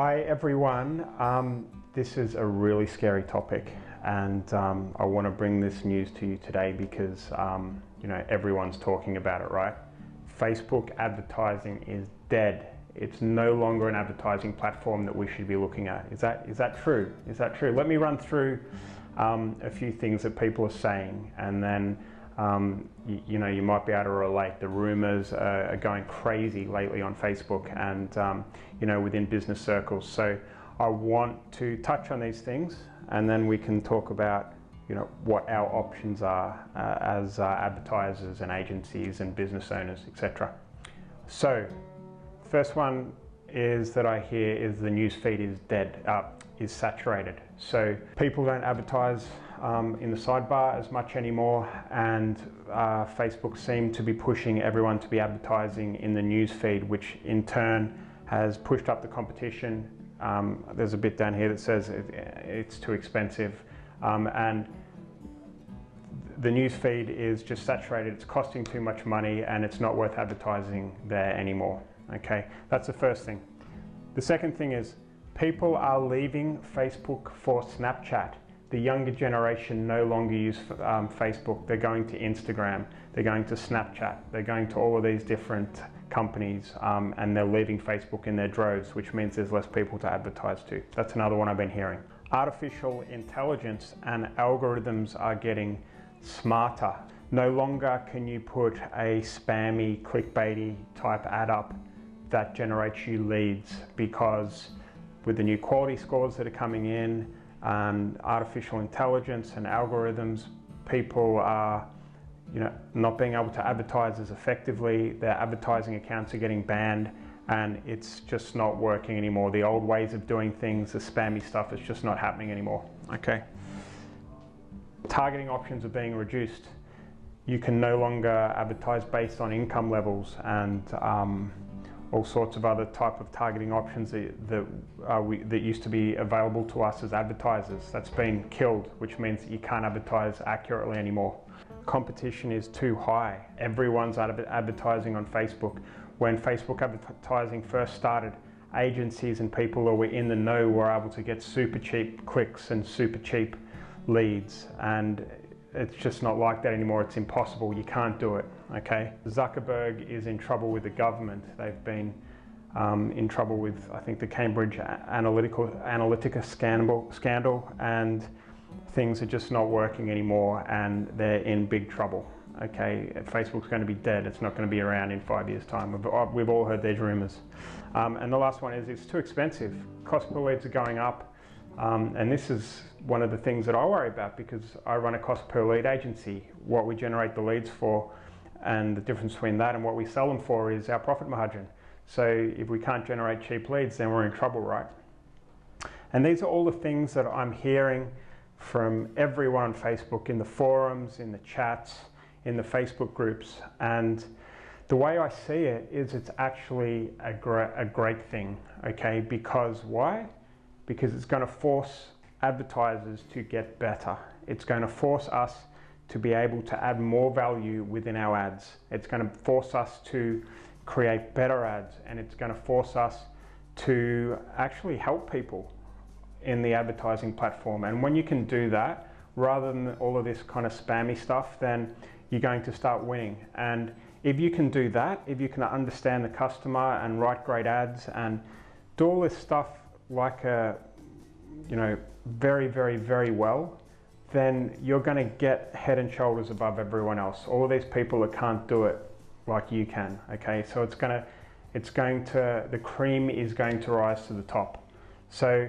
Hi everyone, this is a really scary topic and I want to bring this news to you today because everyone's talking about it, right? Facebook advertising is dead. It's no longer an advertising platform that we should be looking at. Is that true? Is that true? Let me run through a few things that people are saying, and then you might be able to relate. The rumors are going crazy lately on Facebook and within business circles. So I want to touch on these things, and then we can talk about what our options are as advertisers and agencies and business owners, etc. So first one is that I hear is the news feed is dead, is saturated. So people don't advertise in the sidebar as much anymore, and Facebook seem to be pushing everyone to be advertising in the news feed, which in turn has pushed up the competition. There's a bit down here that says it's too expensive, and the news feed is just saturated. It's costing too much money and it's not worth advertising there anymore. Okay, that's the first thing. The second thing is people are leaving Facebook for Snapchat. The younger generation no longer use Facebook. They're going to Instagram, they're going to Snapchat, they're going to all of these different companies, and they're leaving Facebook in their droves, which means there's less people to advertise to. That's another one I've been hearing. Artificial intelligence and algorithms are getting smarter. No longer can you put a spammy, clickbaity type ad up that generates you leads, because with the new quality scores that are coming in, artificial intelligence and algorithms, people are not being able to advertise as effectively. Their advertising accounts are getting banned, and it's just not working anymore. The old ways of doing things, the spammy stuff, is just not happening anymore. Okay. Targeting options are being reduced. You can no longer advertise based on income levels and all sorts of other type of targeting options that used to be available to us as advertisers. That's been killed, which means that you can't advertise accurately anymore. Competition is too high. Everyone's advertising on Facebook. When Facebook advertising first started, agencies and people who were in the know were able to get super cheap clicks and super cheap leads, and it's just not like that anymore. It's impossible. You can't do it. Okay. Zuckerberg is in trouble with the government. They've been in trouble with, I think, the Cambridge Analytica scandal, and things are just not working anymore, and they're in big trouble. Okay, Facebook's going to be dead. It's not going to be around in 5 years' time. We've all heard these rumors. And the last one is it's too expensive. Cost per leads are going up. And this is one of the things that I worry about, because I run a cost per lead agency. What we generate the leads for, and the difference between that and what we sell them for, is our profit margin. So if we can't generate cheap leads, then we're in trouble, right? And these are all the things that I'm hearing from everyone on Facebook, in the forums, in the chats, in the Facebook groups. And the way I see it is it's actually a great thing, okay? Because why? Because it's going to force advertisers to get better. It's going to force us to be able to add more value within our ads. It's going to force us to create better ads, and it's going to force us to actually help people in the advertising platform. And when you can do that, rather than all of this kind of spammy stuff, then you're going to start winning. And if you can do that, if you can understand the customer and write great ads and do all this stuff like very, very, very well, then you're going to get head and shoulders above everyone else. All of these people that can't do it like you can. Okay, so the cream is going to rise to the top. So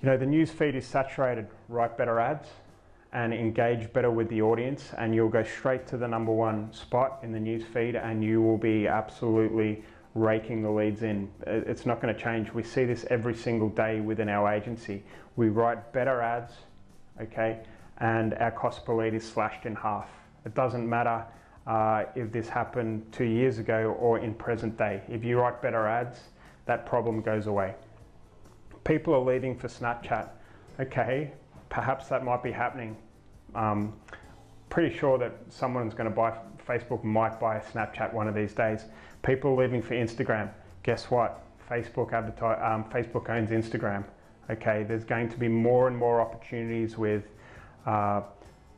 the news feed is saturated. Write better ads and engage better with the audience, and you'll go straight to the #1 spot in the news feed, and you will be absolutely raking the leads in. It's not going to change. We see this every single day within our agency. We write better ads, okay, and our cost per lead is slashed in half. It doesn't matter if this happened 2 years ago or in present day. If you write better ads, that problem goes away. People are leaving for Snapchat. Okay, perhaps that might be happening. Pretty sure that someone's going to buy Facebook, might buy a Snapchat one of these days. People are leaving for Instagram. Guess what? Facebook owns Instagram. Okay, there's going to be more and more opportunities with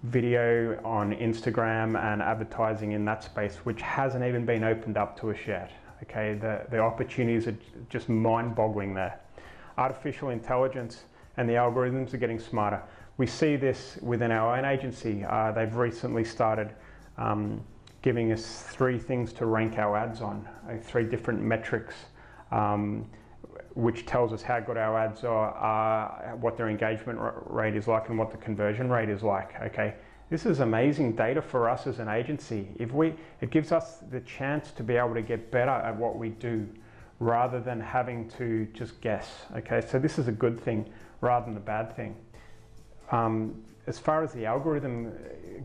video on Instagram and advertising in that space, which hasn't even been opened up to us yet. Okay, the opportunities are just mind-boggling there. Artificial intelligence and the algorithms are getting smarter. We see this within our own agency. They've recently started giving us 3 things to rank our ads on, 3 different metrics, which tells us how good our ads are, what their engagement rate is like, and what the conversion rate is like. Okay, this is amazing data for us as an agency. It gives us the chance to be able to get better at what we do, rather than having to just guess. Okay, so this is a good thing rather than a bad thing. As far as the algorithm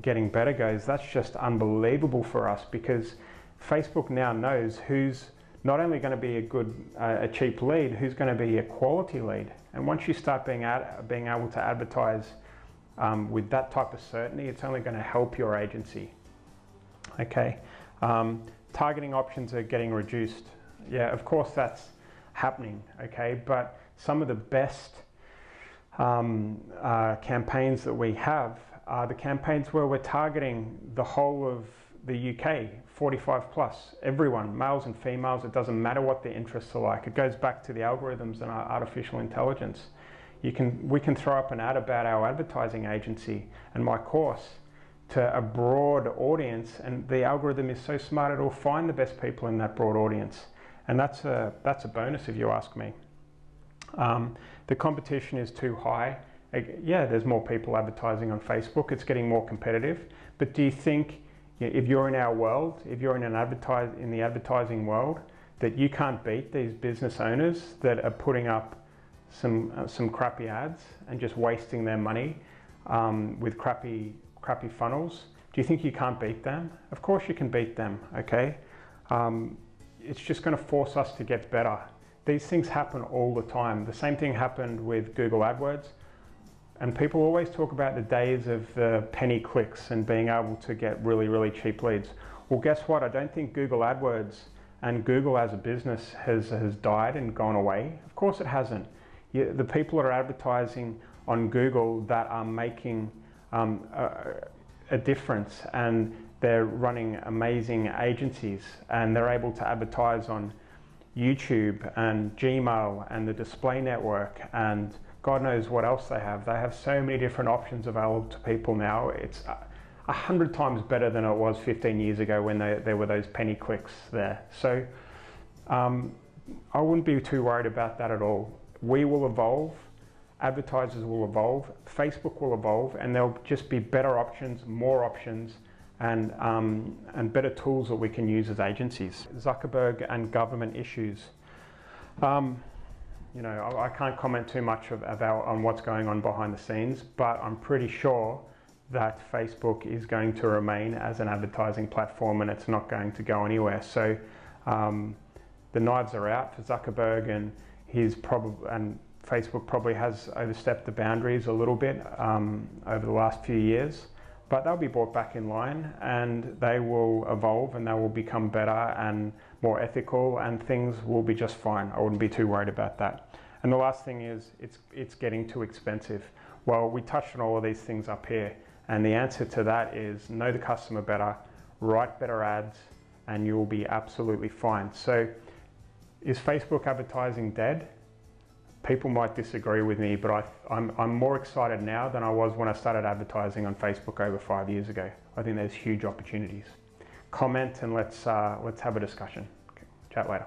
getting better goes, that's just unbelievable for us, because Facebook now knows who's not only going to be a cheap lead, who's going to be a quality lead. And once you start being able to advertise with that type of certainty, it's only going to help your agency. Okay, targeting options are getting reduced. Yeah, of course that's happening. Okay, but some of the best campaigns that we have are the campaigns where we're targeting the whole of the UK, 45 plus, everyone, males and females. It doesn't matter what their interests are like. It goes back to the algorithms and our artificial intelligence. We can throw up an ad about our advertising agency and my course to a broad audience, and the algorithm is so smart it'll find the best people in that broad audience, and that's a bonus if you ask me. The competition is too high. Yeah, there's more people advertising on Facebook. It's getting more competitive. But do you think, if you're in our world, if you're in the advertising world, that you can't beat these business owners that are putting up some crappy ads and just wasting their money with crappy funnels? Do you think you can't beat them? Of course you can beat them. Okay, it's just going to force us to get better. These things happen all the time. The same thing happened with Google AdWords. And people always talk about the days of the penny clicks and being able to get really, really cheap leads. Well, guess what? I don't think Google AdWords and Google as a business has died and gone away. Of course it hasn't. The people that are advertising on Google that are making a difference, and they're running amazing agencies, and they're able to advertise on YouTube and Gmail and the display network, and God knows what else they have. They have so many different options available to people now. It's 100 times better than it was 15 years ago when there were those penny clicks there. So I wouldn't be too worried about that at all. We will evolve, advertisers will evolve, Facebook will evolve, and there'll just be better options, more options, and better tools that we can use as agencies. Zuckerberg and government issues. You know, I can't comment too much on what's going on behind the scenes, but I'm pretty sure that Facebook is going to remain as an advertising platform, and it's not going to go anywhere. So the knives are out for Zuckerberg, and Facebook probably has overstepped the boundaries a little bit over the last few years, but they'll be brought back in line, and they will evolve, and they will become better and more ethical, and things will be just fine. I wouldn't be too worried about that. And the last thing is, it's getting too expensive. Well, we touched on all of these things up here, and the answer to that is know the customer better, write better ads, and you will be absolutely fine. So is Facebook advertising dead? People might disagree with me, but I'm more excited now than I was when I started advertising on Facebook over 5 years ago. I think there's huge opportunities. Comment and let's have a discussion. Okay, chat later.